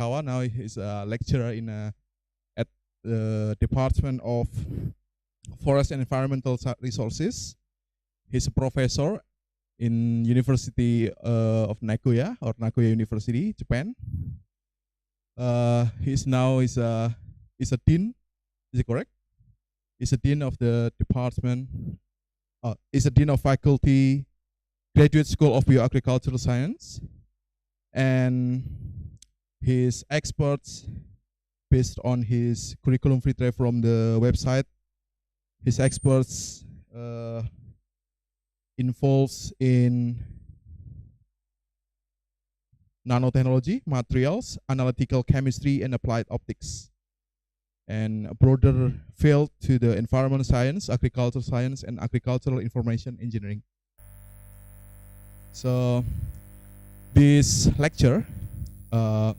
Tsuchikawa. Now he's a lecturer in at the Department of Forest and Environmental Resources. He's a professor in University of Nagoya or Nagoya University, Japan. He's now is a dean. Is it correct? He's a dean of the department. Is a dean of faculty, Graduate School of Bioagricultural Science, and his experts based on his curriculum vitae from the website. His experts involves in nanotechnology, materials, analytical chemistry, and applied optics, and a broader field to the environmental science, agricultural science, and agricultural information engineering. So this lecture, the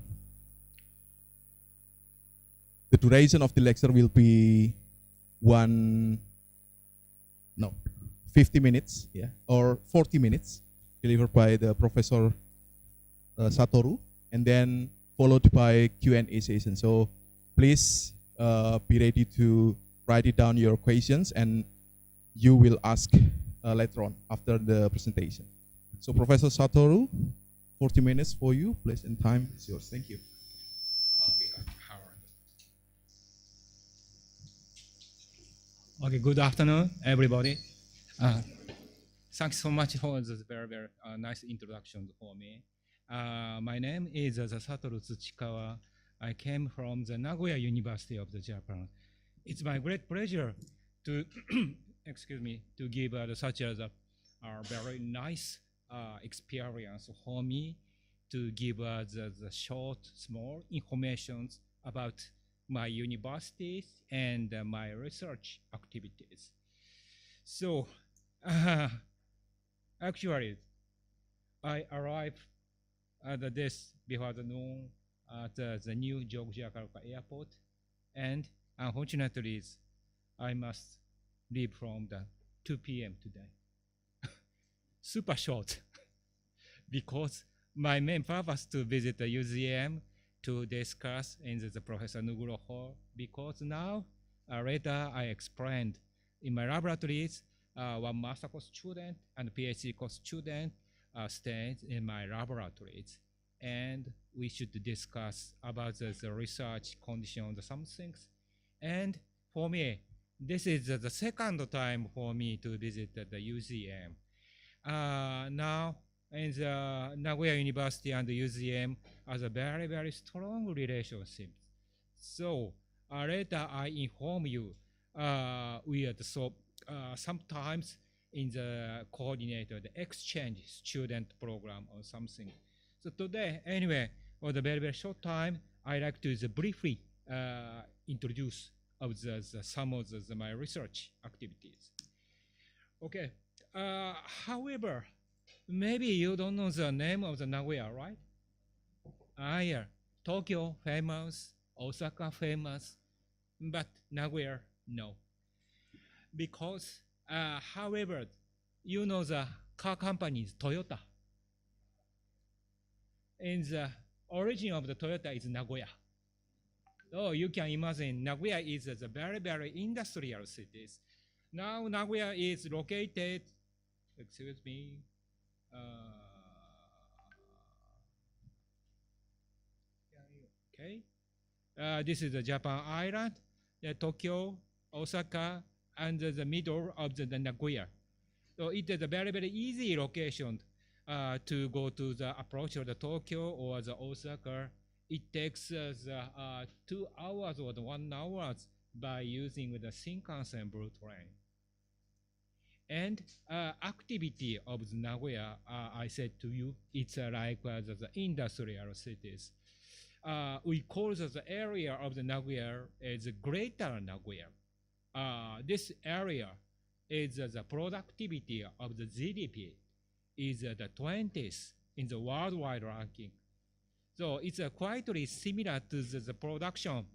duration of the lecture will be 50 minutes, yeah, or 40 minutes, delivered by the Professor Satoru, and then followed by Q&A session. So please be ready to write it down your questions, and you will ask later on after the presentation. So Professor Satoru, 40 minutes for you, please, and time is yours. Thank you. Okay, good afternoon, everybody. Thanks so much for this very, very nice introduction for me. My name is Satoru Tsuchikawa. I came from the Nagoya University of the Japan. It's my great pleasure to, excuse me, to give such a very nice experience for me to give the short, small information about my universities and my research activities. So, actually, I arrived at this before the noon at the new Tsuchikawa airport, and unfortunately, I must leave from the 2 p.m. today. Super short, because my main purpose to visit the UZM to discuss in the Professor Nuguro Hall, because now later I explained in my laboratories, one master course student and PhD course student stays in my laboratories, and we should discuss about the research conditions, some things. And for me, this is the second time for me to visit the UZM. Now, in the Nagoya University and the UZM has a very, very strong relationship. So later I inform you, we are sometimes in the coordinated exchange student program or something. So today, anyway, for the very, very short time, I like to briefly introduce of some of my research activities. Okay. However, maybe you don't know the name of the Nagoya, right? Yeah. Tokyo famous, Osaka famous, but Nagoya, no. Because, however, you know the car companies, Toyota. And the origin of the Toyota is Nagoya. So you can imagine Nagoya is a very, very industrial city. Now Nagoya is located, excuse me, okay. This is the Japan island, Tokyo, Osaka, and the middle of the Nagoya. So it is a very, very easy location to go to the approach of the Tokyo or the Osaka. It takes 2 hours or 1 hour by using the Shinkansen blue train. And activity of the Nagoya, I said to you, it's like the industrial cities. We call the area of the Nagoya as Greater Nagoya. This area is the productivity of the GDP is the 20th in the worldwide ranking. So it's quite similar to the production,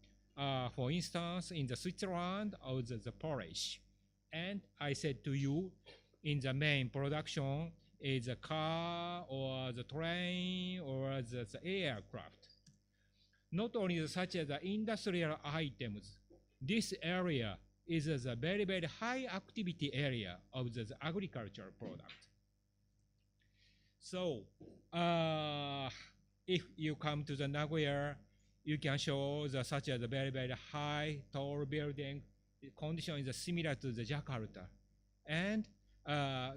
for instance, in the Switzerland or the Polish. And I said to you, in the main production is a car or the train or the aircraft. not only such as the industrial items, this area is a very, very high activity area of the agricultural product. So, if you come to the Nagoya, you can show such as a very, very high, tall building. The condition is similar to the Jakarta. And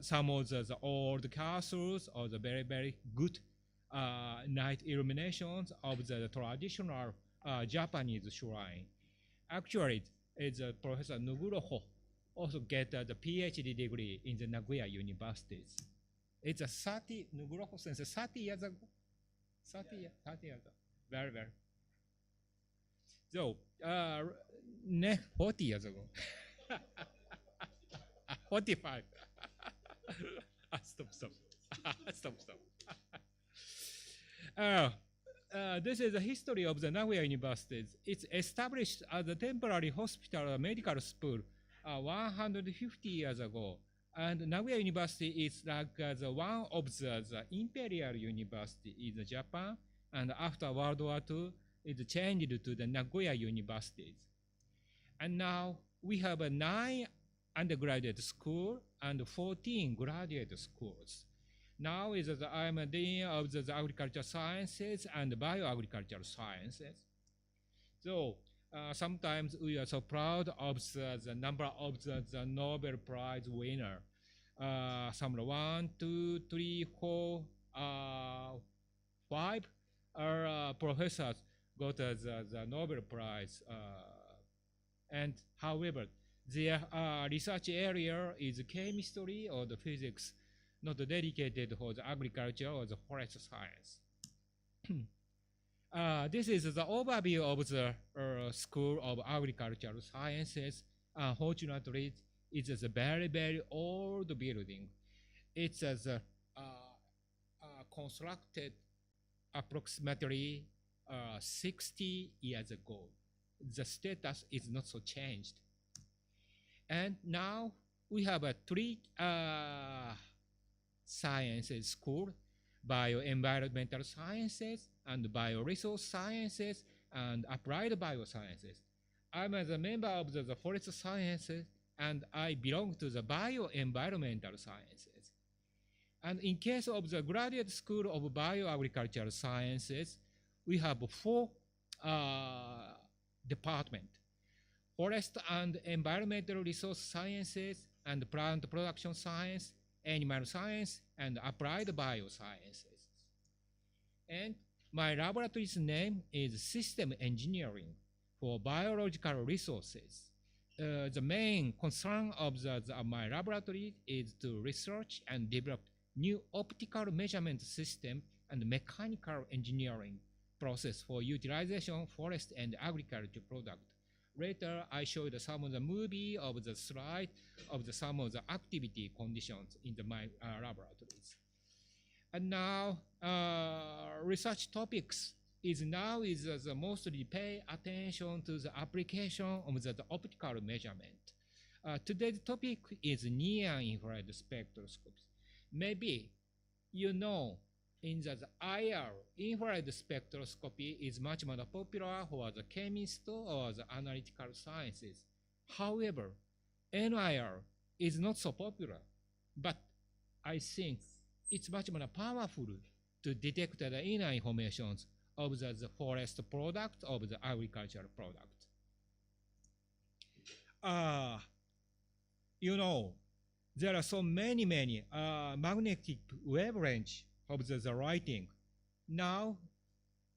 some of the old castles or the very, very good night illuminations of the traditional Japanese shrine. Actually, it's Professor Nuguroho also get the Ph.D. degree in the Nagoya universities. It's a 30, Nuguroho sensei, 30 years ago. 30 years ago. Very, very. So, 40 years ago. 45. Stop. This is the history of the Nagoya universities. It's established as a temporary hospital medical school 150 years ago. And Nagoya University is like the one of the imperial university in Japan. And after World War II, it changed to the Nagoya universities. And now we have 9 undergraduate schools and 14 graduate schools. Now is that I am a dean of the agricultural sciences and bioagricultural sciences. So sometimes we are so proud of the number of the Nobel Prize winner. Some 1, 2, 3, 4, 5 professors got the Nobel Prize. And however, their research area is chemistry or the physics, not dedicated for the agriculture or the forest science. This is the overview of the School of Agricultural Sciences. Unfortunately, it is a very, very old building. It's constructed approximately 60 years ago. The status is not so changed. And now we have 3 sciences school: bioenvironmental sciences and bioresource sciences and applied biosciences. I'm a member of the forest sciences and I belong to the bioenvironmental sciences. And in case of the graduate school of bioagricultural sciences, we have 4 departments: forest and environmental resource sciences and plant production science, animal science, and applied biosciences. And my laboratory's name is System Engineering for Biological Resources. The main concern of my laboratory is to research and develop new optical measurement system and mechanical engineering process for utilization forest and agriculture product. Later, I showed some of the movie of the slide of some of the activity conditions in my laboratories. And now, research topics is mostly pay attention to the application of the optical measurement. Today's topic is NIR infrared spectroscopes. Maybe you know in the IR, infrared spectroscopy is much more popular for the chemist or the analytical sciences. However, NIR is not so popular, but I think it's much more powerful to detect the inner informations of the forest product, of the agricultural product. You know, there are so many magnetic wavelengths of the writing. Now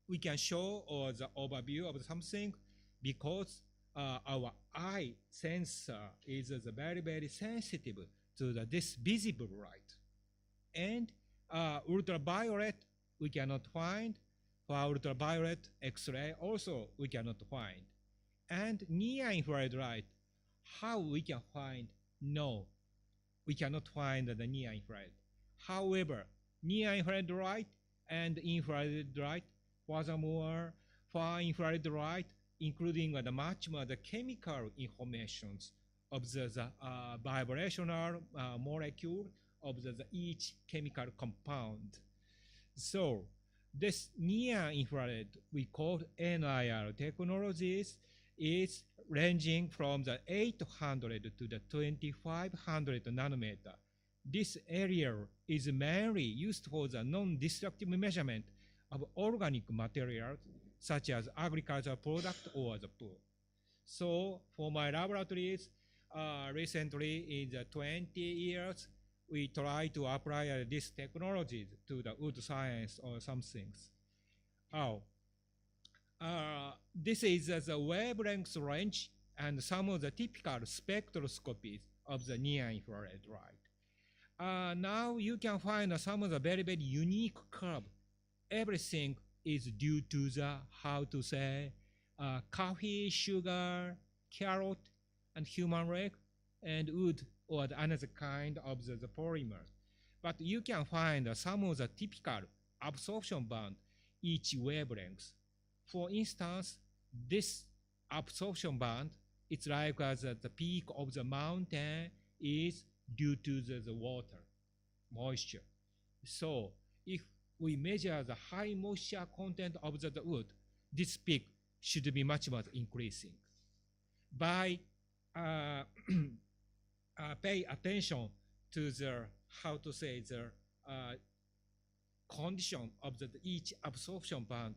we can show the overview of something because our eye sensor is very, very sensitive to this visible light. And ultraviolet we cannot find. For ultraviolet, X-ray also we cannot find. And near infrared light, how we can find? No, we cannot find the near infrared. However, near infrared light and infrared light, furthermore, far infrared light, including much more the chemical informations of the vibrational molecule of each chemical compound. So this near infrared, we call NIR technologies, is ranging from the 800 to the 2500 nanometer. This area is mainly used for the non-destructive measurement of organic materials such as agricultural product or the food. So for my laboratories, recently in the 20 years, we try to apply these technologies to the wood science or some things. This is the wavelength range and some of the typical spectroscopies of the near-infrared light. Now you can find some of the very, very unique curve. Everything is due to the, how to say, coffee, sugar, carrot, and human leg, and wood or another kind of the polymers. But you can find some of the typical absorption band each wavelength. For instance, this absorption band, it's like the peak of the mountain is due to the water, moisture. So if we measure the high moisture content of the wood, this peak should be much increasing. By pay attention to the, how to say, the condition of each absorption band,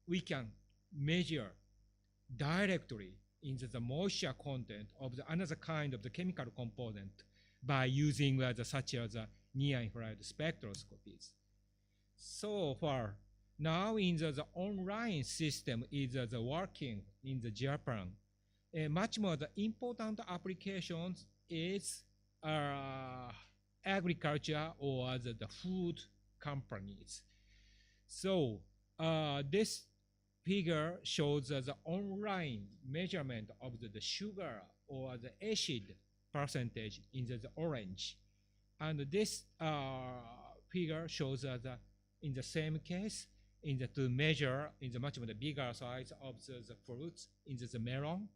we can measure directly in the moisture content of another kind of the chemical component by using such as near-infrared spectroscopies. So far, now in the online system is working in the Japan. Much more the important applications is agriculture or the food companies. So this figure shows the online measurement of the sugar or the acid percentage in the orange. And this figure shows in the same case, to measure in the much bigger size of the fruits in the melon.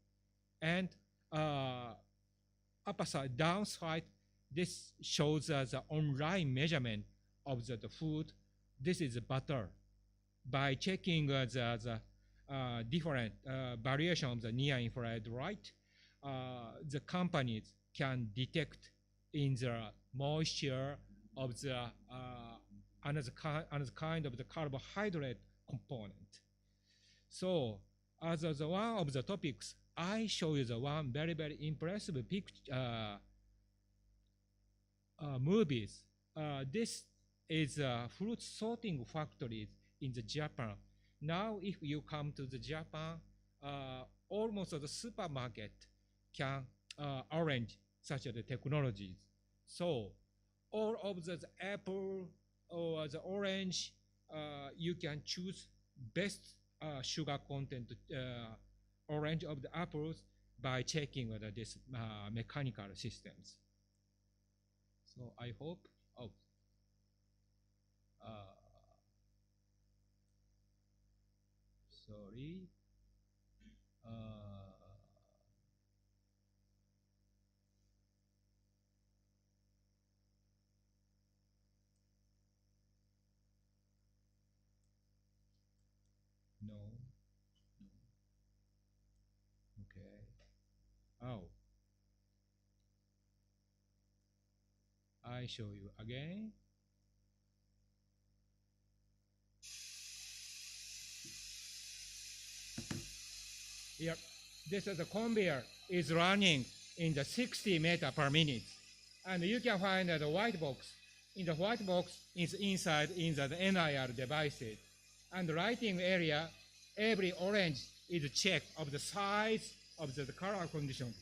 And upper side, downside, this shows the online measurement of the food. This is butter. By checking the different variation of the near-infrared light, the companies can detect in the moisture of the another kind of the carbohydrate component. So as the one of the topics, I show you the one very, very impressive picture, movies. This is fruit sorting factories in the Japan. Now, if you come to the Japan, almost the supermarket can arrange such a technologies. So all of the apple or the orange, you can choose best sugar content orange of the apples by checking whether this mechanical systems. So I hope, sorry. No. Okay. I show you again. Here, this is the conveyor is running in the 60 meter per minute. And you can find the white box. In the white box is inside in the NIR devices. And the writing area, every orange is checked of the size of the color condition.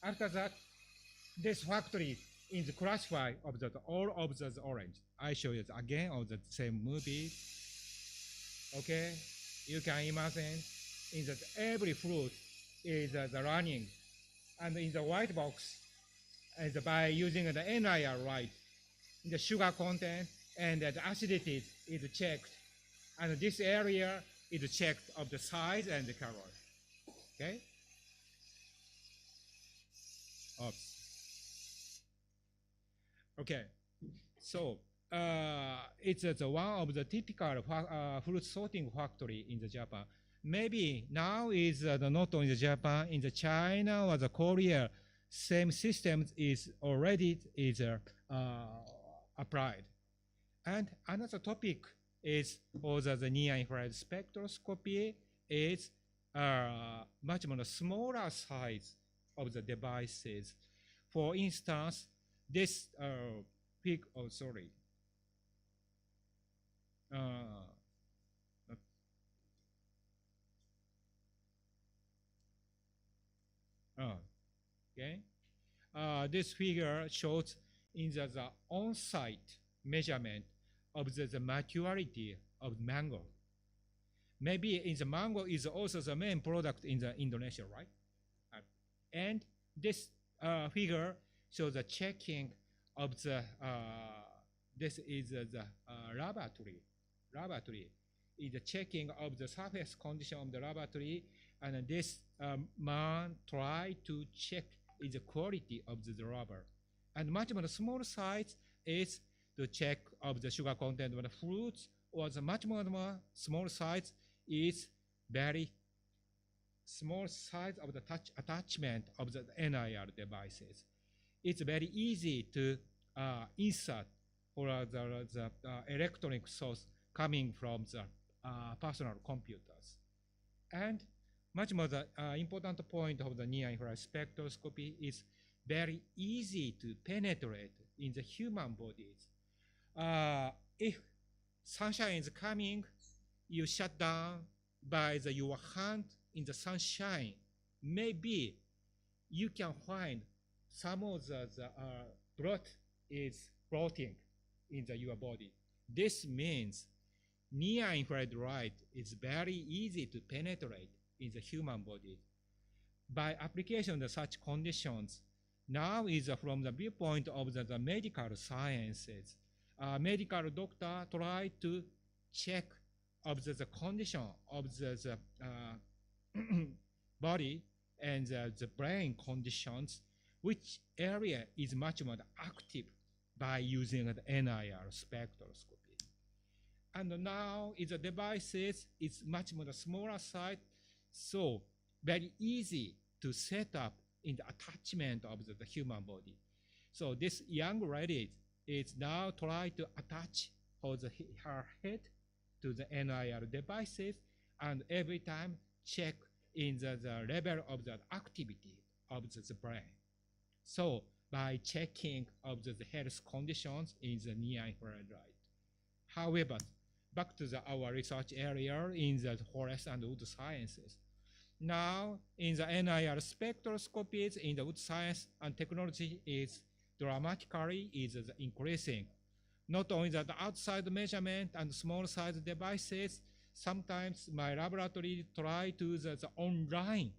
After that, this factory is classified of all of the orange. I show you again of the same movie. Okay, you can imagine in that every fruit is the running, and in the white box, and by using the NIR light, the sugar content and the acidity is checked, and this area is checked of the size and the color. Okay. Oops. Okay. So it's one of the typical fruit sorting factory in the Japan. Maybe now is not only the Japan, in the China or the Korea, same systems is already applied. And another topic is also the near infrared spectroscopy is much more smaller size of the devices. For instance, this okay. This figure shows in the on-site measurement of the maturity of mango. Maybe in the mango is also the main product in the Indonesia, right? And this figure shows the checking of the, this is the laboratory. Laboratory is the checking of the surface condition of the laboratory, and this man try to check the quality of the rubber. And much more small size is to check of the sugar content of the fruits, or the much more small size is very small size of the attachment of the NIR devices. It's very easy to insert for the electronic source coming from the personal computers. And much more the important point of the near-infrared spectroscopy is very easy to penetrate in the human bodies. If sunshine is coming, you shut down by your hand in the sunshine. Maybe you can find some of the blood is floating in your body. This means near-infrared light is very easy to penetrate in the human body. By application of such conditions, now is from the viewpoint of the medical sciences. Medical doctor try to check of the condition of the body and the brain conditions, which area is much more active by using the NIR spectroscopy. And now is the devices is much more smaller size, so very easy to set up in the attachment of the human body. So this young lady is now trying to attach her head to the NIR devices, and every time check in the level of the activity of the brain. So by checking of the health conditions in the near-infrared light. However, back to our research area in the forest and wood sciences. Now, in the NIR spectroscopies in the wood science and technology is dramatically increasing. Not only the outside measurement and small size devices, sometimes my laboratory try to the online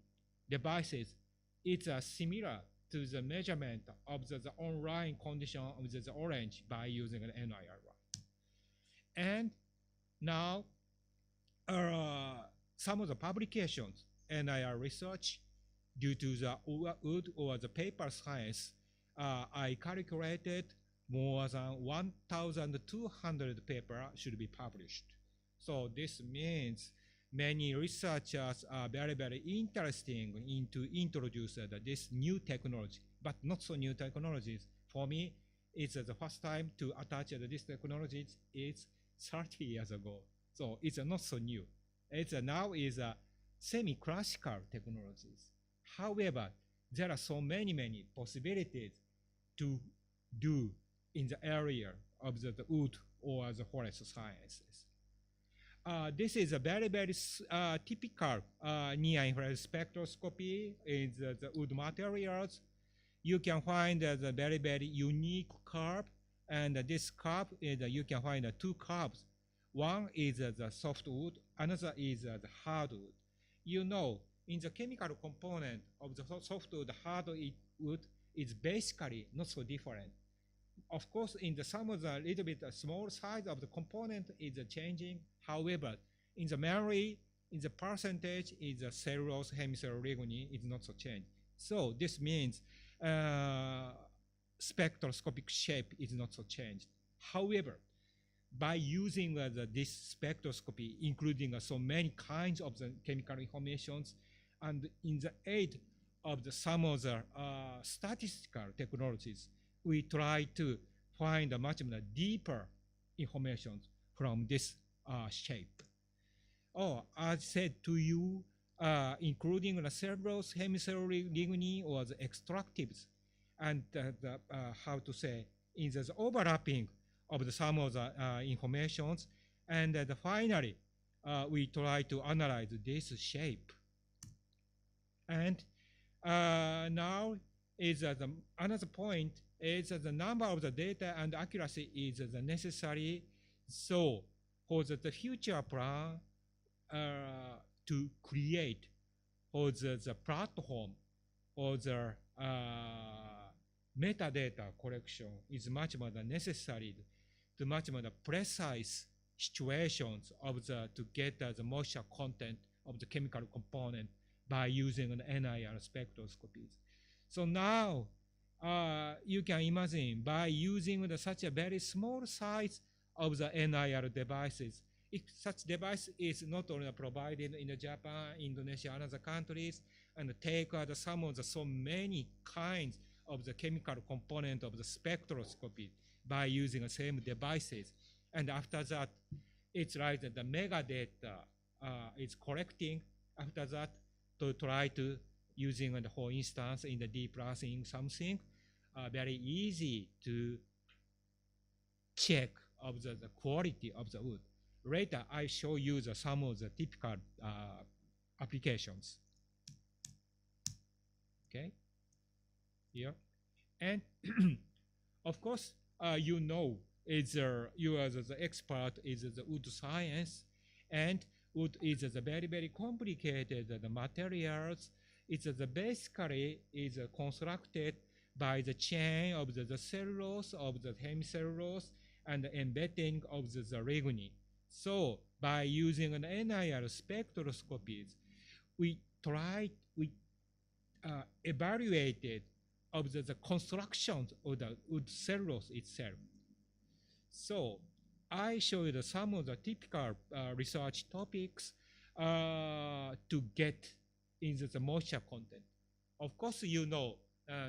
devices. It's similar to the measurement of the online condition of the orange by using an NIR. And now, some of the publications, NIR research, due to the wood or the paper science, I calculated more than 1,200 papers should be published. So this means many researchers are very, very interested into introduce this new technology, but not so new technologies. For me, it's the first time to attach this technology. It's 30 years ago, so it's not so new. It's now is semi-classical technologies. However, there are so many possibilities to do in the area of the wood or the forest sciences. This is a very, very typical near-infrared spectroscopy in the wood materials. You can find the very, very unique curve, and this curve is you can find two curves. One is the softwood, another is the hardwood. You know, in the chemical component of the softwood, hardwood is basically not so different. Of course, in the some of the little bit small size of the component is changing. However, in the memory, in the percentage, is the cellulose, hemicellulose, lignin is not so changed. So this means spectroscopic shape is not so changed. However, by using this spectroscopy, including so many kinds of the chemical informations, and in the aid of some of the statistical technologies, we try to find a much more deeper information from this shape. As I said to you, including the cellulose, hemicellular lignin, or the extractives, and how to say, in the overlapping of some of the informations, and finally, we try to analyze this shape. And now is another point is the number of the data and accuracy is necessary. So for the future plan to create for the platform or the metadata collection is much more necessary to much more precise situations of to get the moisture content of the chemical component by using an NIR spectroscopies. So now you can imagine by using such a very small size of the NIR devices, if such device is not only provided in Japan, Indonesia, and other countries, and take some of the so many kinds of the chemical component of the spectroscopy by using the same devices. And after that, it's like the mega data is collecting. After that, to try to using, for instance, in the deep learning something, very easy to check of the quality of the wood. Later, I show you some of the typical applications. Okay, here. And of course, you know, you are the expert is the wood science, and wood is the very, very complicated the materials. It's basically is constructed by the chain of the cellulose, of the hemicellulose, and the embedding of the lignin. So by using an NIR spectroscopies, we evaluated of the constructions of the wood cellulose itself. So I showed some of the typical research topics to get in the moisture content. Of course, you know,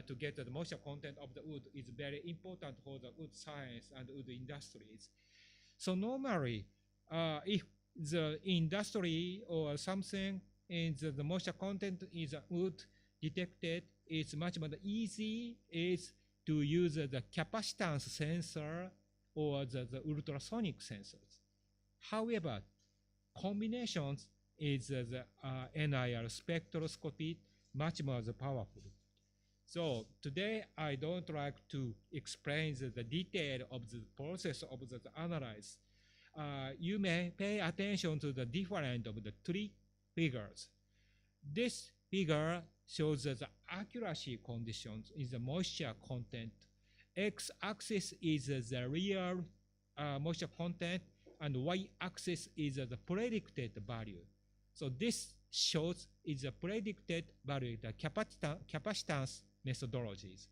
to get the moisture content of the wood is very important for the wood science and wood industries. So normally, if the industry or something in the moisture content is wood detected, it's much more easy is to use the capacitance sensor or the ultrasonic sensors. However, combinations is the NIR spectroscopy much more powerful. So today I don't like to explain the detail of the process of the analysis. You may pay attention to the difference of the three figures. This figure shows the accuracy conditions in the moisture content. X-axis is the real moisture content, and Y-axis is the predicted value. So this shows is the predicted value, the capacitance methodologies.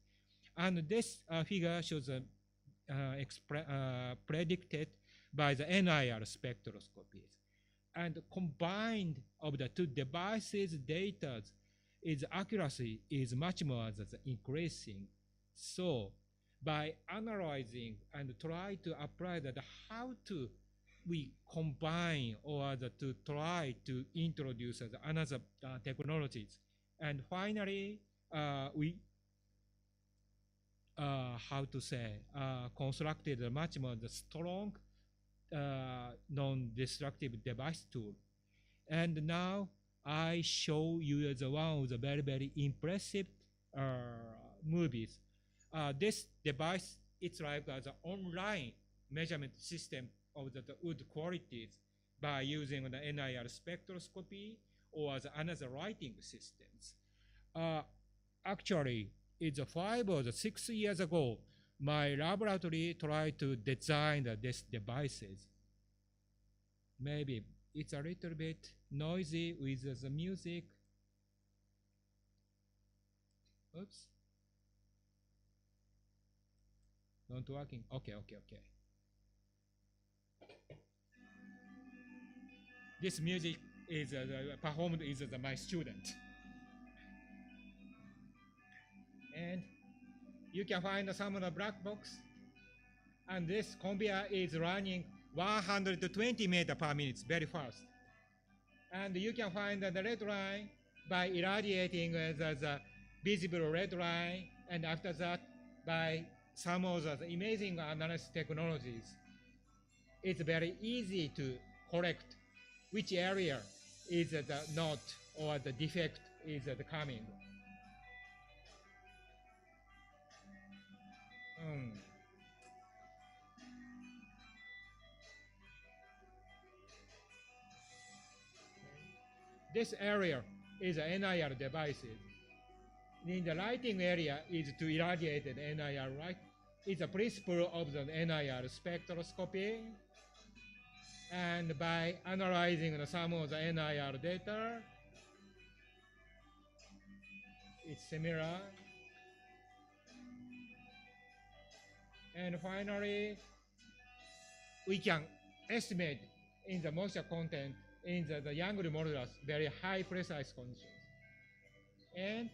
And this figure shows predicted by the NIR spectroscopies. And combined of the two devices data, its accuracy is much more increasing. So by analyzing and try to apply that, how to we combine or to try to introduce another technologies. And finally, we how to say constructed a much more strong non-destructive device tool. And now I show you the one of the very, very impressive movies. This device, it's like the online measurement system of the wood qualities by using the NIR spectroscopy or the another writing systems. Actually, it's 5 or 6 years ago, my laboratory tried to design these devices. Maybe it's a little bit noisy with the music. Oops. Not working. Okay. This music is performed is my student. And you can find some of the black box. And this conveyor is running 120 meters per minute, very fast. And you can find the red line by irradiating the visible red line, and after that, by some of the amazing analysis technologies, it's very easy to correct which area is the knot or the defect is coming. This area is NIR devices. In the lighting area is to irradiate the NIR light. It's a principle of the NIR spectroscopy. And by analyzing some of the NIR data, it's similar. And finally, we can estimate in the moisture content in the Young's modulus very high precise conditions. And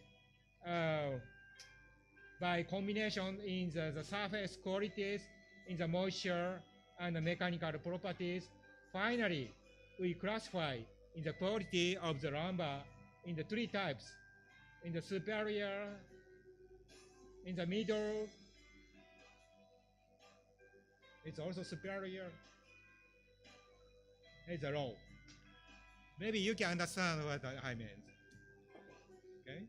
by combination in the surface qualities, in the moisture and the mechanical properties, finally, we classify in the quality of the lumber in the three types: in the superior, in the middle, it's also superior, it's a low. Maybe you can understand what I meant. Okay?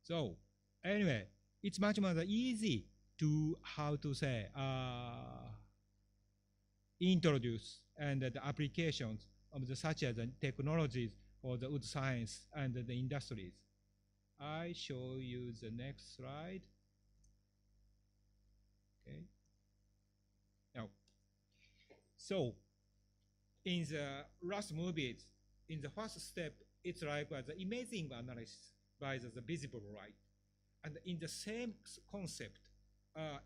So, anyway, it's much more easy to, how to say, introduce and the applications of the such as the technologies for the wood science and the industries. I show you the next slide. Okay. Now, so in the last movies, in the first step, it's like the imaging analysis by the visible light. And in the same concept,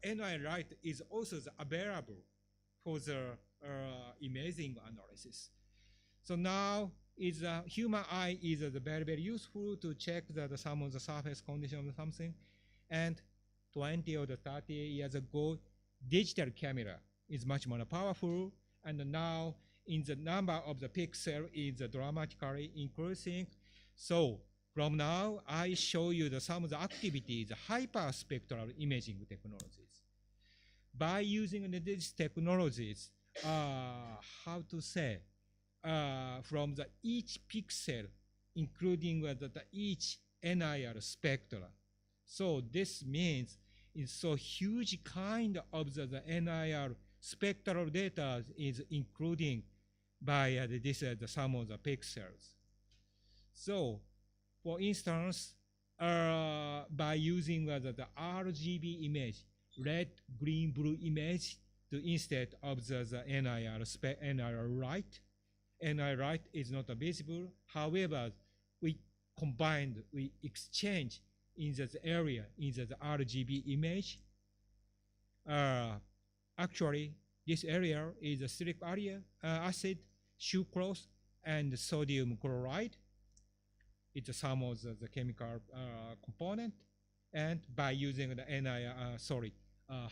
NIR light is also available for the imaging analysis. So now is human eye is very, very useful to check that some of the surface condition of something. And 20 or 30 years ago, digital camera is much more powerful. And now in the number of the pixel is dramatically increasing. So from now, I show you some of the activities, hyperspectral imaging technologies. By using these technologies, how to say, from the each pixel, including each NIR spectra. So this means it's so huge kind of the NIR spectral data is including by this some of the pixels. So for instance, by using the RGB image, red, green, blue image to instead of the NIR light. NIR light is not visible. However, we combined, we exchange in the area in the RGB image. Actually, this area is a citric acid, sucrose, and sodium chloride. It's some of the chemical component. And by using the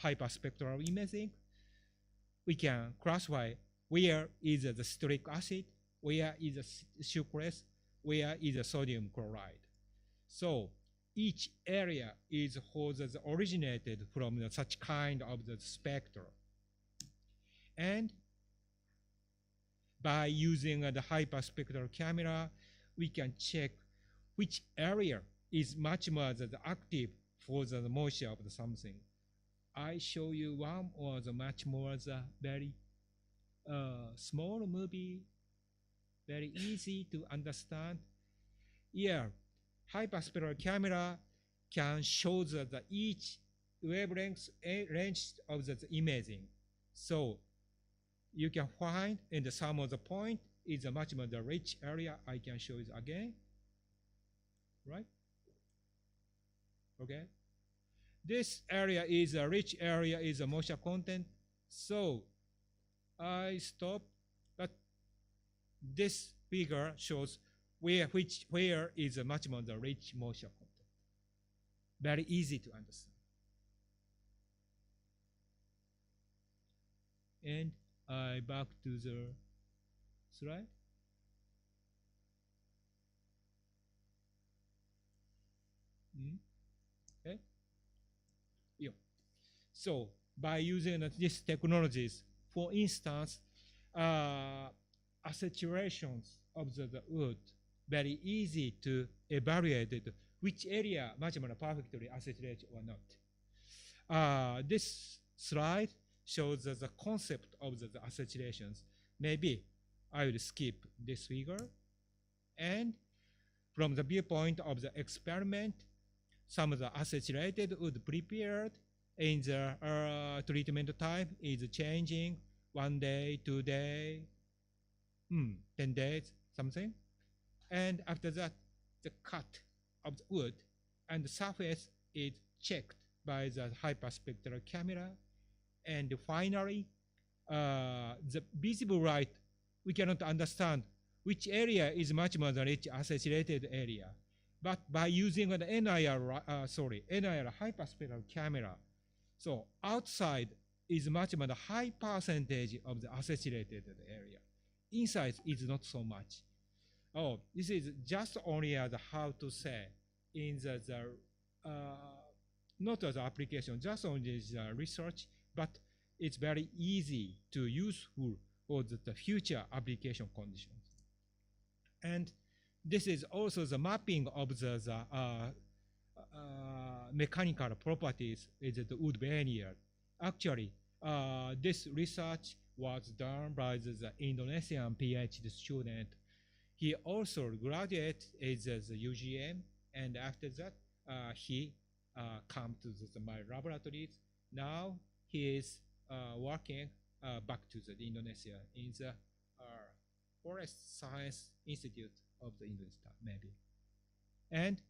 hyperspectral imaging, we can classify where is the citric acid, where is the sucrose, where is the sodium chloride. So each area is originated from such kind of the spectrum. And by using the hyperspectral camera, we can check which area is much more active for the moisture of something. I show you one or the much more very small movie, very easy to understand. Here, hyperspectral camera can show each wavelength range of the imaging. So you can find in the sum of the point is a much more rich area. I can show it again. Right? Okay. this area is a rich area, is a moisture content. So I stop, but this figure shows where is a much more the rich moisture content. Very easy to understand. And I back to the slide. Okay. Yeah. So by using these technologies, for instance, saturations of the wood, very easy to evaluate it, which area much more perfectly saturated or not. This slide shows the concept of the saturations. Maybe I will skip this figure. And from the viewpoint of the experiment, some of the saturated wood prepared in the treatment time is changing 1 day, 2 days, 10 days, something. And after that, the cut of the wood and the surface is checked by the hyperspectral camera. And finally, the visible light, we cannot understand which area is much more the rich saturated area. But by using the NIR hyperspectral camera, so outside is much more the high percentage of the saturated area. Inside is not so much. Oh, this is just only as how to say in the not as application, just only the research, but it's very easy to useful for the future application conditions. And this is also the mapping of the mechanical properties is the wood veneer. Actually, this research was done by the Indonesian Ph.D. student. He also graduated as the UGM, and after that, he come to my laboratories. Now he is working back to the Indonesia in the Forest Science Institute of the Indonesia, maybe. And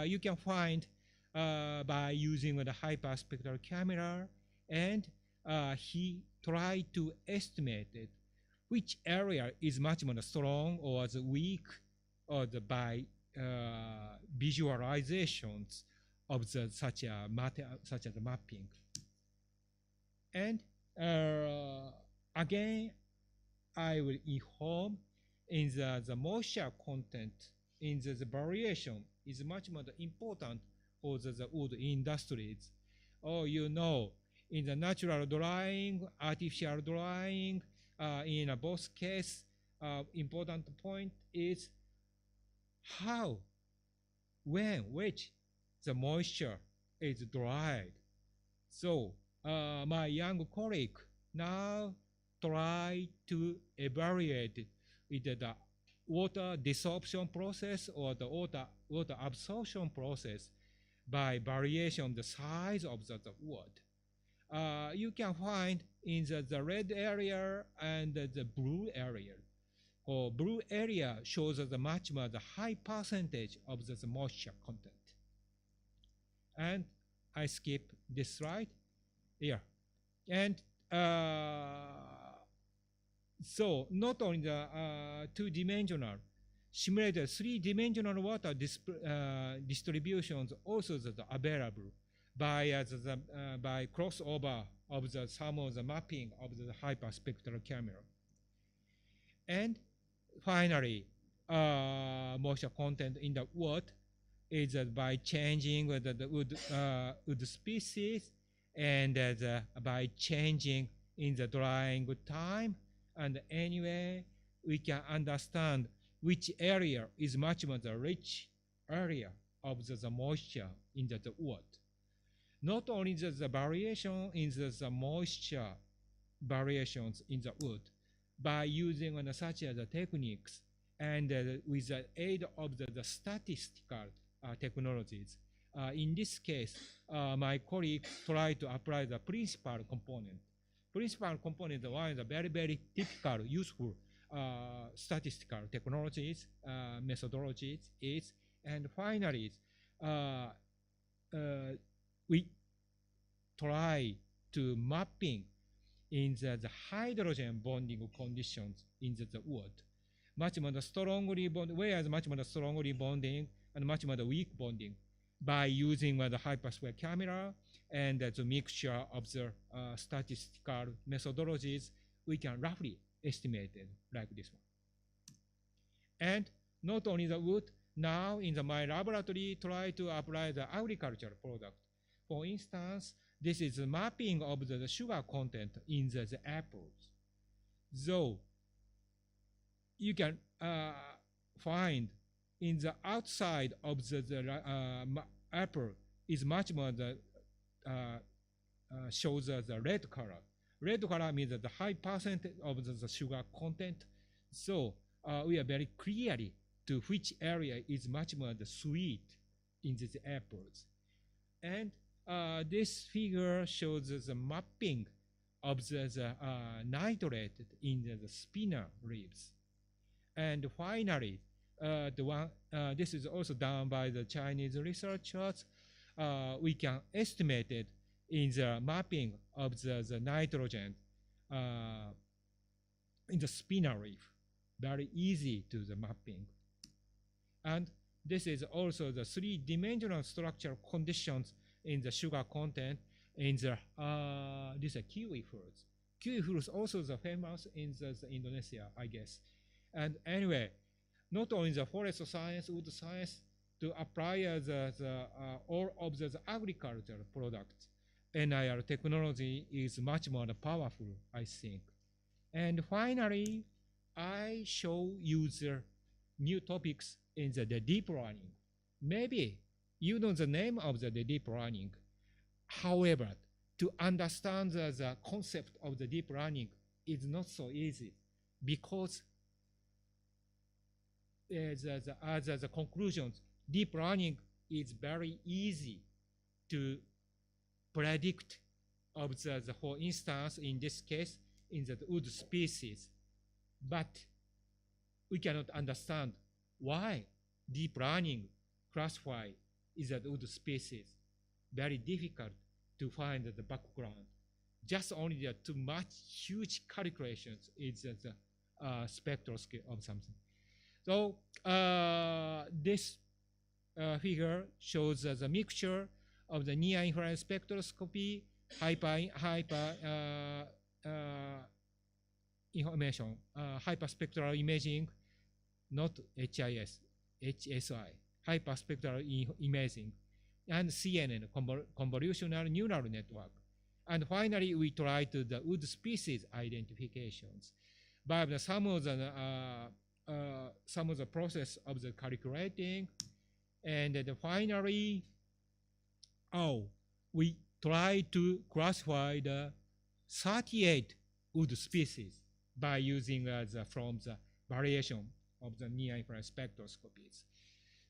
you can find by using the hyperspectral camera, and he tried to estimate it, which area is much more strong or the weak, or by visualizations of the such a mapping. And again, I will inform in the moisture content in the variation is much more important for the wood industries. Oh, you know, in the natural drying, artificial drying, in both cases, important point is how, when, which the moisture is dried. So my young colleague now try to evaluate either the water desorption process or the water absorption process by variation of the size of the wood. You can find in the red area and the blue area. Or blue area shows the much more the high percentage of the moisture content. And I skip this slide here. And so not only the two-dimensional, simulated three-dimensional water distributions also available by by crossover of some of the mapping of the hyperspectral camera. And finally, moisture content in the wood is by changing the wood species, and by changing in the drying time. And anyway, we can understand which area is much more the rich area of the moisture in the wood. Not only the variation in the moisture variations in the wood, by using such as techniques and with the aid of the statistical technologies. In this case, my colleague tried to apply the principal component. Principal component is one of the very, very typical, useful statistical technologies, methodologies is, and finally, we try to mapping in the hydrogen bonding conditions in the wood. Much more strongly bond, whereas much more strongly bonding and much more weak bonding by using the hypersphere camera and the mixture of the statistical methodologies, we can roughly estimate it like this one. And not only the wood, now in my laboratory, try to apply the agricultural product. For instance, this is a mapping of the sugar content in the apples. So you can find in the outside of the apple is much more shows the red color. Red color means the high percentage of the sugar content. So we are very clearly to which area is much more the sweet in these apples. And this figure shows the mapping of the nitrate in the spinner leaves. And finally, this is also done by the Chinese researchers. We can estimate it in the mapping of the nitrogen in the spinner leaf. Very easy to the mapping. And this is also the three-dimensional structural conditions in the sugar content in the these are kiwi fruits. Kiwi fruits also the famous in the Indonesia, I guess. And anyway, not only the forest science, wood science, to apply all of the agricultural products, NIR technology is much more powerful, I think. And finally, I show user new topics in the deep learning. Maybe you know the name of the deep learning. However, to understand the concept of the deep learning is not so easy, because as the conclusions, deep learning is very easy to predict of the, for instance, in this case, in the wood species. But we cannot understand why deep learning classify is a wood species. Very difficult to find the background. Just only the too much huge calculations is the spectral scale of something. So this figure shows the mixture of the near infrared spectroscopy, information, hyperspectral imaging, not HIS, HSI, hyperspectral imaging, and CNN, convolutional neural network. And finally, we try to the wood species identifications. But some of the process of the calculating, and then finally, we try to classify the 38 wood species by using from the variation of the near-infrared spectroscopies.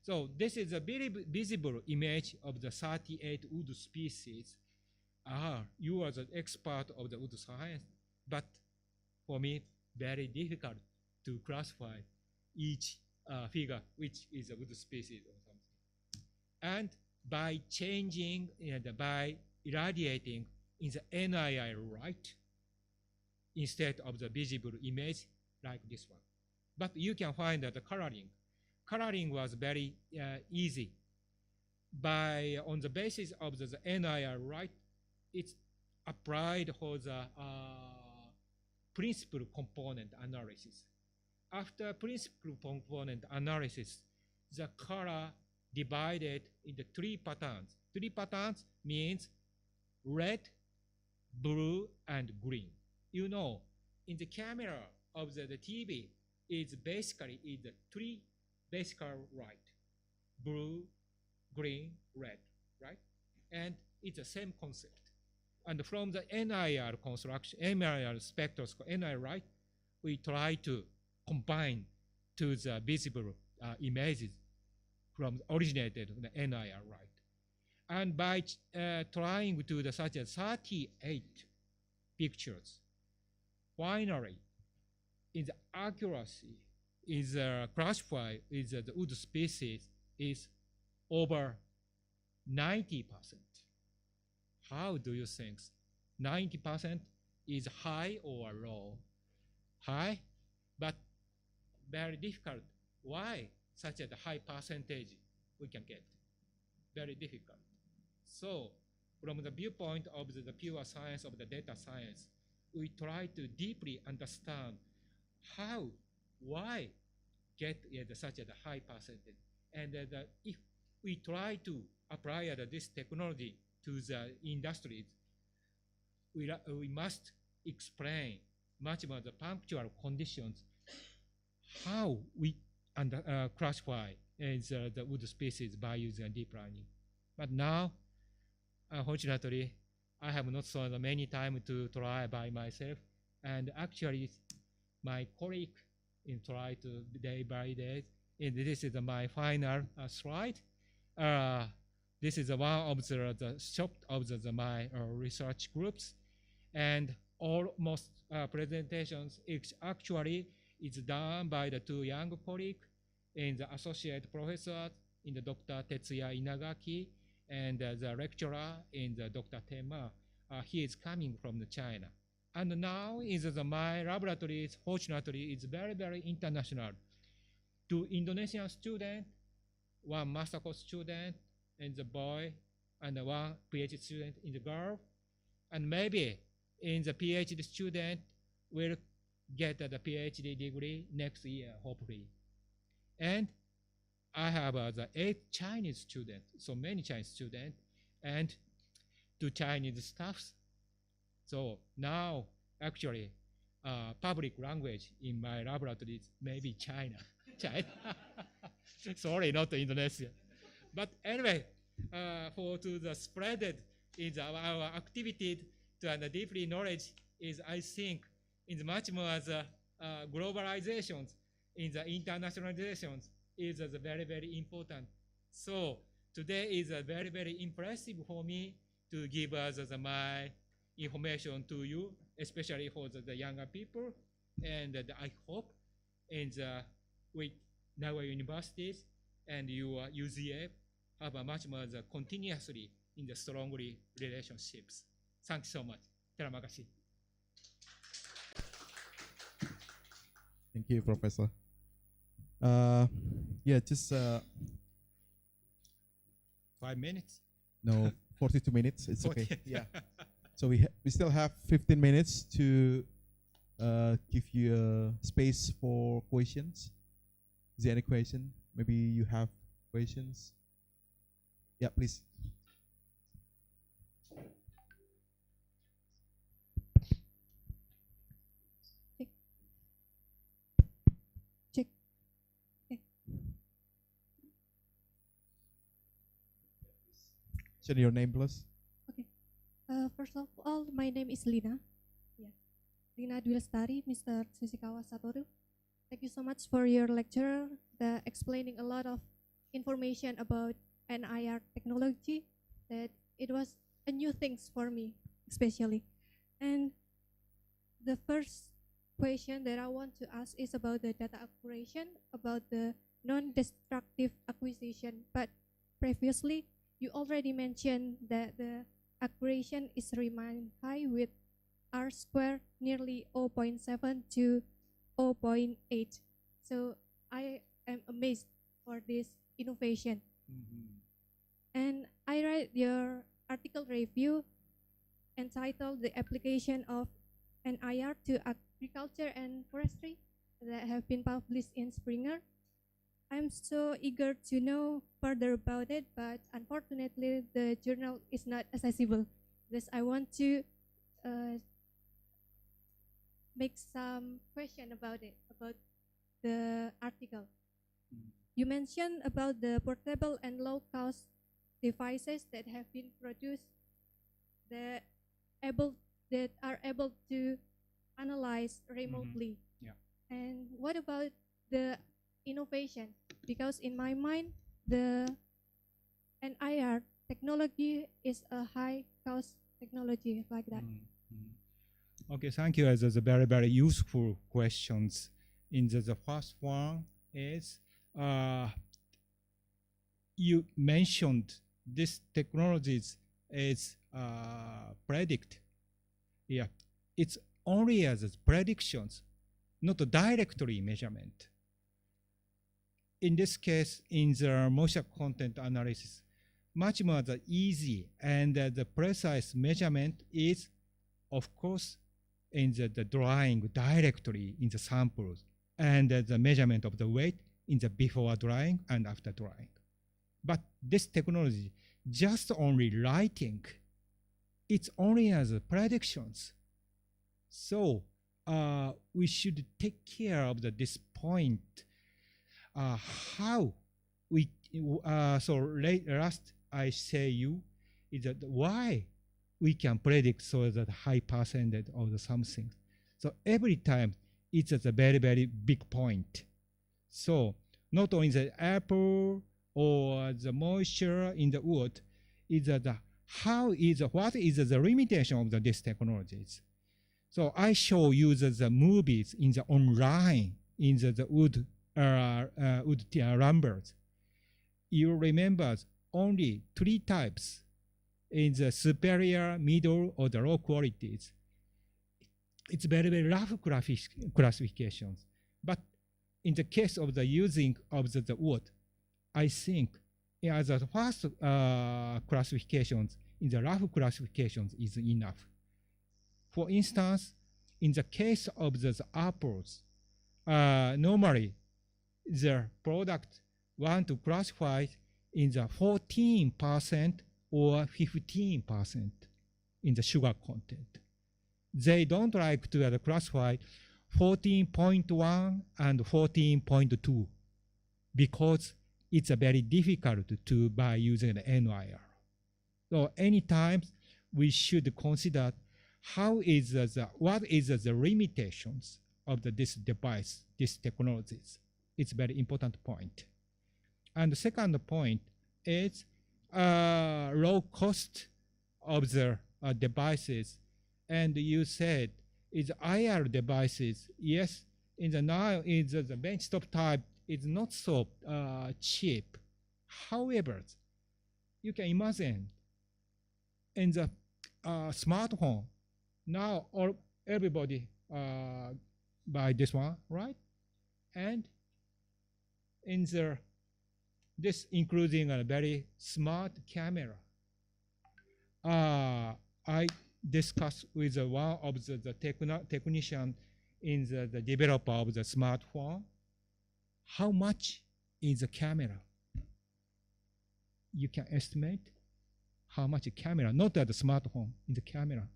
So this is a very visible image of the 38 wood species. You are the expert of the wood science, but for me, very difficult to classify each figure, which is a wood species or something. And by changing and by irradiating in the NIR light instead of the visible image like this one. But you can find that the coloring was very easy. On the basis of the NIR light, it's applied for the principal component analysis. After principal component analysis, the color divided into 3 patterns. 3 patterns means red, blue, and green. You know, in the camera of the TV, it's basically the 3 basic light: blue, green, red, right? And it's the same concept. And from the NIR construction, NIR spectroscope, NIR light, we try to combine to the visible images from originated from the NIR light. And by trying to the such as 38 pictures, finally, in the accuracy is classified is the wood species is over 90%. How do you think? 90% is high or low? High, but very difficult. Why such a high percentage we can get? Very difficult. So from the viewpoint of the pure science of the data science, we try to deeply understand how, why get such a high percentage. And if we try to apply this technology to the industries, we must explain much more the punctual conditions, how we classify the wood species by using deep learning. But now, unfortunately, I have not so many time to try by myself. And actually, my colleague try to day by day. And this is my final slide. This is one of the shop of my research groups. And almost presentations actually is done by the two young colleagues in the associate professor in the Dr. Tetsuya Inagaki and the lecturer in the Dr. Tema. He is coming from China. And now is my laboratory, fortunately, is very, very international. Two Indonesian students, one master course student in the boy, and one PhD student in the girl. And maybe in the PhD student will get the PhD degree next year, hopefully. And I have the 8 Chinese students, so many Chinese students, and 2 Chinese staffs. So now, actually, public language in my laboratory is maybe China. Sorry, not Indonesia. But anyway, for to the spread is our activity to the deeply knowledge is, I think, is much more as globalizations in the internationalizations is very, very important. So today is very, very impressive for me to give us my information to you, especially for the younger people. And I hope in the, with Nagoya universities and your UZF have a much more continuously in the strongly relationships. Thank you so much. Terima kasih. Thank you, Professor. Yeah, just 5 minutes. no, 42 minutes. It's 40. okay. Yeah. So we still have 15 minutes to give you space for questions. Is there any question? Maybe you have questions. Yeah, please. Check. Okay. Share your name, please. Okay. First of all, my name is Lina. Yeah. Lina Dwilestari, Mr. Tsuchikawa Satoru. Thank you so much for your lecture, explaining a lot of information about NIR technology. That it was a new things for me, especially. And the first question that I want to ask is about the data acquisition, about the non-destructive acquisition. But previously, you already mentioned that the acquisition is remain high with R square nearly 0.7 to 0.8. So I am amazed for this innovation. And I read your article review entitled "The Application of NIR to Agriculture and Forestry" that have been published in Springer. I'm so eager to know further about it, but unfortunately the journal is not accessible. Thus, I want to make some question about it, about the article. You mentioned about the portable and low-cost devices that have been produced that are able to analyze remotely. Yeah. And what about the innovation? Because in my mind, the NIR technology is a high-cost technology like that. Okay, thank you. Those are very, very useful questions. In the first one is, you mentioned these technologies is predict. Yeah, it's only as predictions, not directly measurement. In this case, in the moisture content analysis, much more the easy and the precise measurement is, of course, in the drying directly in the samples, and the measurement of the weight in the before drying and after drying. But this technology just only writing, it's only as predictions. So we should take care of this point. How we last I say you is that why we can predict so that high percentage of the something. So every time it's a very, very big point. So not only the apple or the moisture in the wood, is that what is the limitation of these technologies. So I show you the movies in the online in the wood lumbers. You remember only 3 types in the superior, middle, or the low qualities. It's very, very rough classifications. But in the case of the using of the wood, I think as the first classifications, in the rough classifications is enough. For instance, in the case of the apples, normally the product want to classify in the 14% or 15% in the sugar content. They don't like to classify 14.1 and 14.2 because it's very difficult to by using the NIR. So anytime we should consider what is the limitations of this device, these technologies. It's a very important point. And the second point is low cost of the devices. And you said it's IR devices. Yes, in the now is the benchtop type is not so cheap. However, you can imagine in the smartphone now everybody buy this one, right? And in this including a very smart camera. I discussed with one of the technician in the developer of the smartphone. How much is the camera? You can estimate how much a camera, not at the smartphone, in the camera.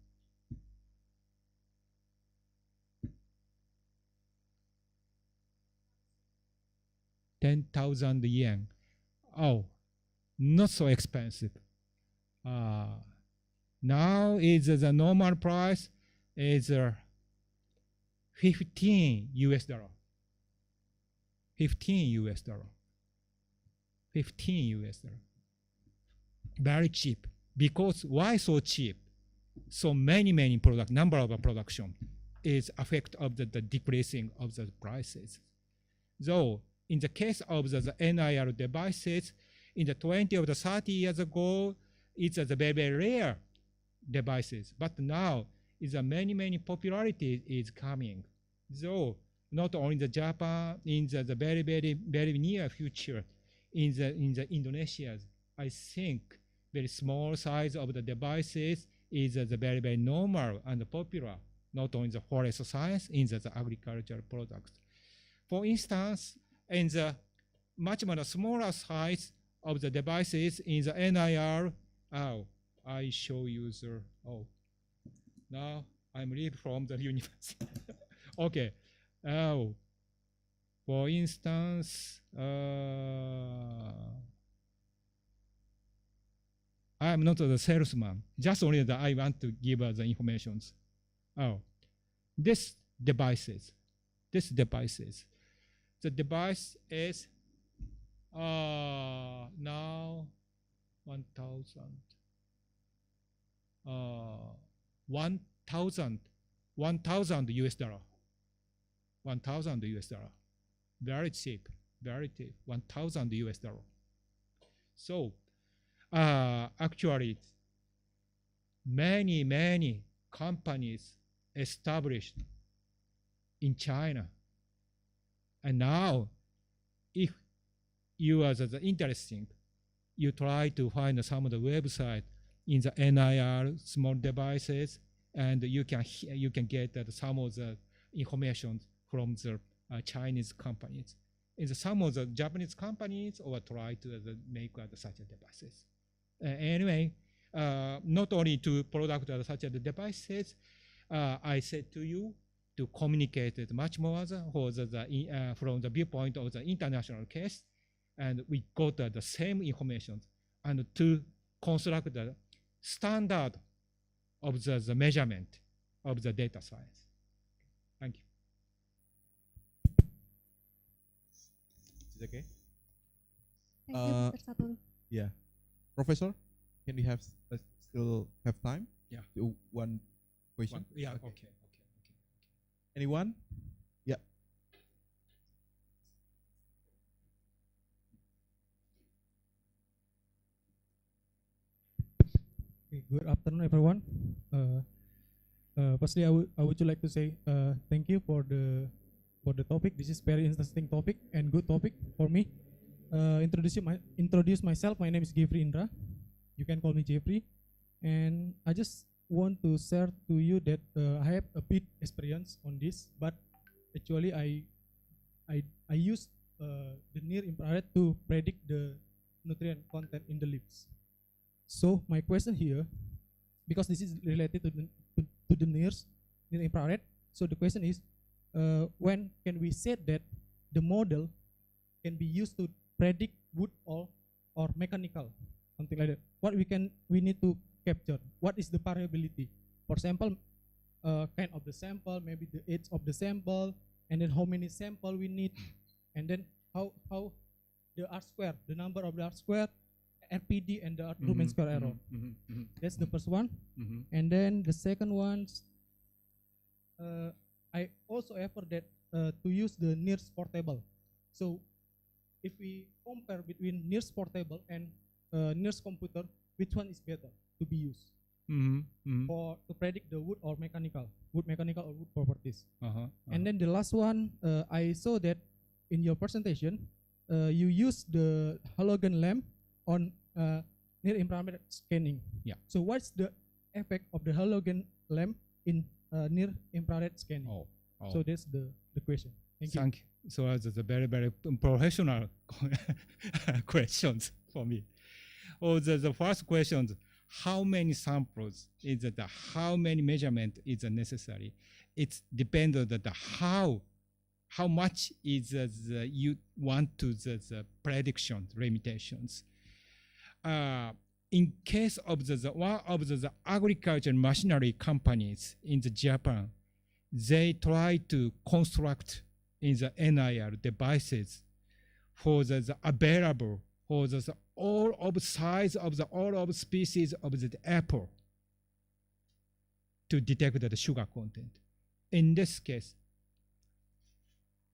¥10,000. Oh, not so expensive. Now is the normal price is 15 US dollar. 15 US dollar. 15 US dollar. Very cheap. Because why so cheap? So many product number of production is effect of the decreasing of the prices. Though in the case of the NIR devices, in the 20 or the 30 years ago, it's a very, very rare devices. But now, is a many popularity is coming. So not only the Japan, in the very near future, in the Indonesia, I think very small size of the devices is the very normal and popular, not only the forest science, in the agricultural products. For instance, in the much more smaller size of the devices in the NIR, I show you the, now I'm leave from the university. Okay, for instance, I am not the salesman, just only that I want to give the informations. This devices, the device is now 1,000 US dollar. 1,000 US dollar. Very cheap, 1,000 US dollar. So actually many companies established in China. And now, if you are interesting, you try to find some of the website in the NIR small devices, and you can get some of the information from the Chinese companies. In some of the Japanese companies, or try to make such devices. Anyway, not only to product such devices, I said to you to communicate it much more from the viewpoint of the international case, and we got the same information, and to construct the standard of the measurement of the data science. Thank you. Is it okay? Thank you, Mr. Satoru. Yeah. Professor, can we still have time? Yeah. To one question? Yeah, okay. Anyone? Yeah. Okay, good afternoon, everyone. Firstly, I would like to say thank you for the topic. This is very interesting topic and good topic for me. Introduce myself. My name is Jeffrey Indra. You can call me Jeffrey. And I just want to share to you that I have a bit experience on this, but actually I use the near infrared to predict the nutrient content in the leaves. So my question here, because this is related to the near infrared, so the question is, when can we say that the model can be used to predict wood or mechanical, something like that? What we need to capture? What is the variability? For example, kind of the sample, maybe the age of the sample, and then how many sample we need, and then how the R square, the number of the R square, RPD, and the root mean square error. That's the first one. And then the second one, I also offer that to use the NIRS portable. So if we compare between NIRS portable and NIRS computer, which one is better to be used for to predict the wood mechanical or wood properties? And then the last one, I saw that in your presentation, you use the halogen lamp on near infrared scanning. Yeah. So what's the effect of the halogen lamp in near infrared scanning? So that's the question. Thank you. So that's a very professional questions for me. The first question, how many samples is it? How many measurement is necessary? It depends on how much is you want to the prediction limitations. In case of one of the agriculture machinery companies in Japan, they try to construct in the NIR devices for the available for the all of size of the all of species of the apple to detect the sugar content. In this case,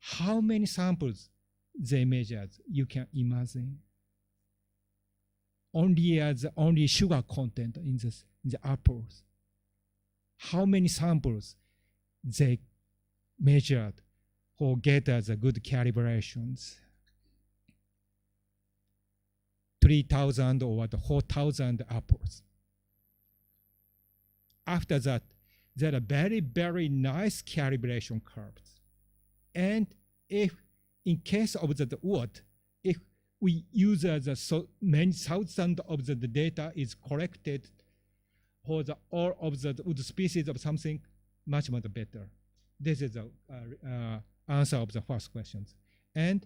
how many samples they measured, you can imagine. Only sugar content in the apples. How many samples they measured or get as a good calibrations? 3,000 or 4,000 apples. After that, there are very nice calibration curves. And if in case of the wood, if we use so many thousands of the data is collected for all of the wood species of something, much better. This is the answer of the first questions. And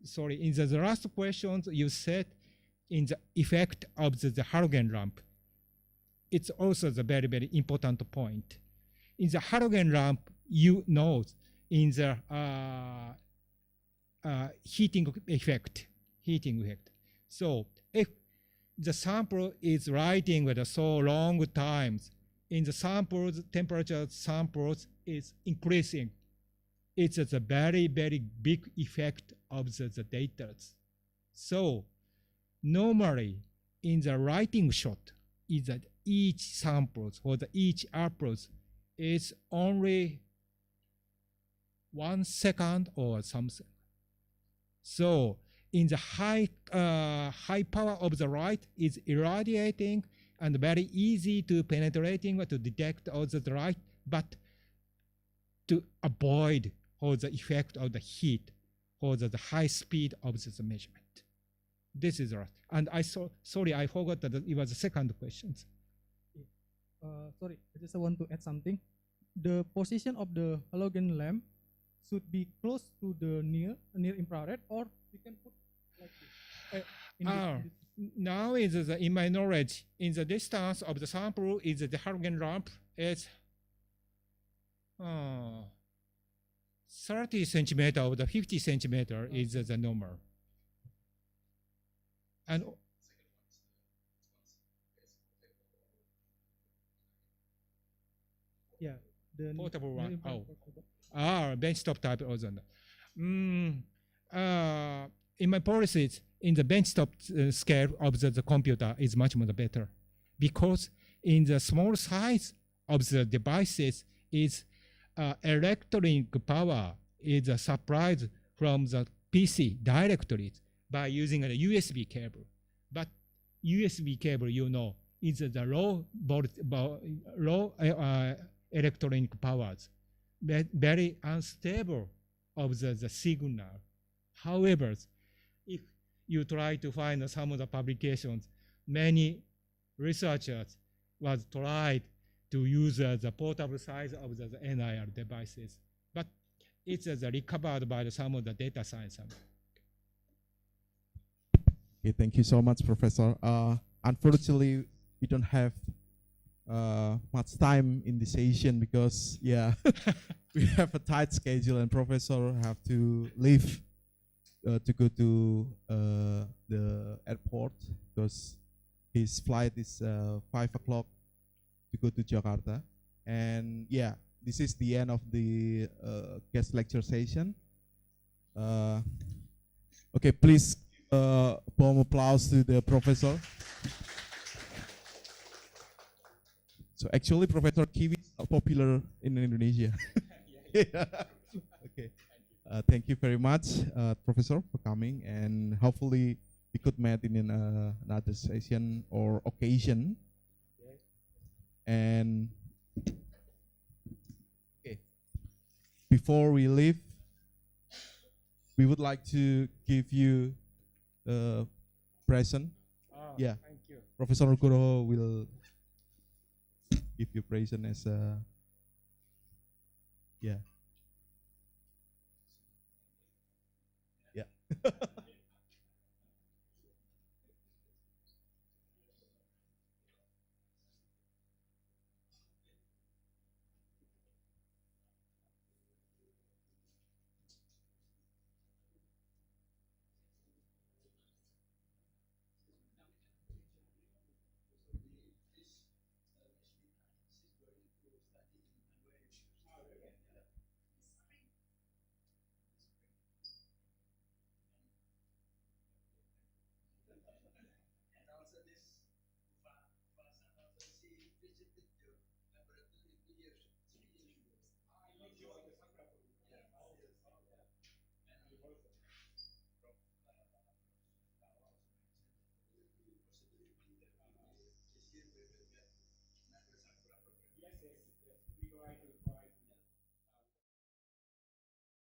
sorry, in the last questions, you said in the effect of the halogen lamp, it's also the very important point. In the halogen lamp, you know, in the heating effect. So if the sample is writing with so long times, in the samples, temperature samples is increasing. It's a very big effect of the data. So normally in the writing shot, is that each samples or each approach is only 1 second or something. So in the high power of the light is irradiating and very easy to penetrating or to detect all the light, but to avoid all the effect of the heat or the high speed of the measurement. This is right. And sorry, I forgot that it was the second question. Sorry, I just want to add something. The position of the halogen lamp should be close to the near infrared, or we can put like this. Now is in my knowledge, in the distance of the sample is the halogen lamp is 30 centimeter of the 50 centimeter is the normal. And yeah, the portable one. portable. Benchtop type also. In my policies, in the benchtop scale of the computer is much more better, because in the small size of the devices is electric power is supplied from the PC directly by using a USB cable. But USB cable, you know, is the low electronic powers, very unstable of the signal. However, if you try to find some of the publications, many researchers was tried to use the portable size of the NIR devices, but it's recovered by some of the data science. Okay, thank you so much, Professor. Unfortunately, we don't have much time in this session because, yeah, we have a tight schedule and Professor have to leave to go to the airport because his flight is 5 o'clock to go to Jakarta. And yeah, this is the end of the guest lecture session. Okay, please warm applause to the professor. So actually, Professor Kiwi is not popular in Indonesia. Yeah. Okay. Thank you very much, Professor, for coming, and hopefully we could meet in another session or occasion. And okay, before we leave, we would like to give you a present. Yeah, Thank you. Professor Kuro will give you present as a, yeah.